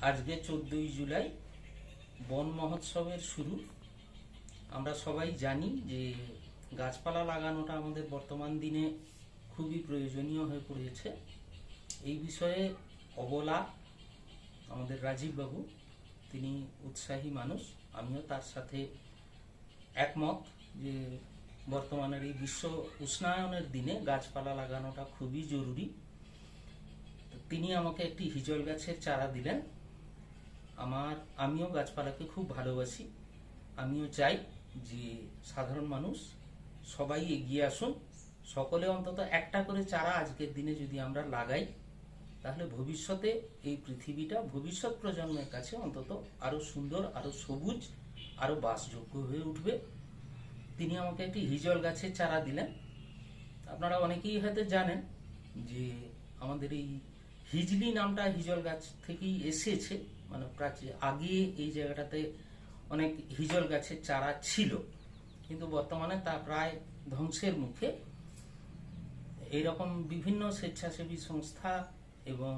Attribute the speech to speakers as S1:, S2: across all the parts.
S1: আজকে 14ই জুলাই বন মহোৎসবের শুরু। আমরা সবাই জানি যে গাছপালা লাগানোটা আমাদের বর্তমান দিনে খুবই প্রয়োজনীয় হয়ে পড়েছে। এই বিষয়ে অবলা আমাদের রাজীব বাবু, তিনি উৎসাহী মানুষ, আমিও তার সাথে একমত যে বর্তমানের এই বিশ্ব উষ্ণায়নের দিনে গাছপালা লাগানোটা খুবই জরুরি। তিনি আমাকে একটি হিজল গাছের চারা দিলেন। আমিও গাছপালাকে খুব ভালোবাসি। আমিও চাই যে সাধারণ মানুষ সবাই এগিয়ে আসুন, সকলে অন্তত একটা করে চারা আজকের দিনে যদি আমরা লাগাই, তাহলে ভবিষ্যতে এই পৃথিবীটা ভবিষ্যৎ প্রজন্মের কাছে অন্তত আরো সুন্দর, আরো সবুজ, আরো বাসযোগ্য হয়ে উঠবে। তিনি আমাকে একটি হিজল গাছের চারা দিলেন। আপনারা অনেকেই হয়তো জানেন যে আমাদের এই হিজলি নামটা হিজল গাছ থেকেই এসেছে। মানে আগে এই জায়গাটাতে অনেক হিজল গাছের চারা ছিল, কিন্তু বর্তমানে তা প্রায় ধ্বংসের মুখে। এইরকম বিভিন্ন স্বেচ্ছাসেবী সংস্থা এবং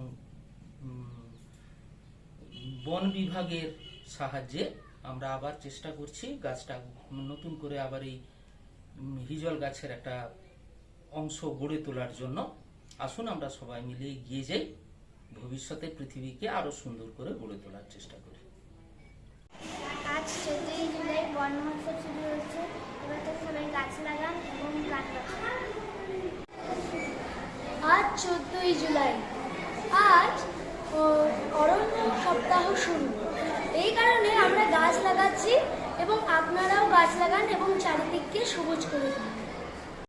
S1: বন বিভাগের সাহায্যে আমরা আবার চেষ্টা করছি গাছটা নতুন করে আবার এই হিজল গাছের একটা অংশ গড়ে তোলার জন্য। আসুন আমরা সবাই মিলে এগিয়ে যাই, ভবিষ্যতে পৃথিবীকে আরো সুন্দর করে গড়ে তোলার চেষ্টা করি।
S2: আজ 14ই জুলাই বন মহোৎসব শুরু হচ্ছে। এবার থেকে সবাই গাছ লাগান এবং প্রাণ বাঁচান।
S3: আজ 14ই জুলাই, আজ অরণ্য সপ্তাহ শুরু। এই কারণে আমরা গাছ লাগাচ্ছি এবং আপনারাও গাছ লাগান এবং চারিদিককে সবুজ করে দিন।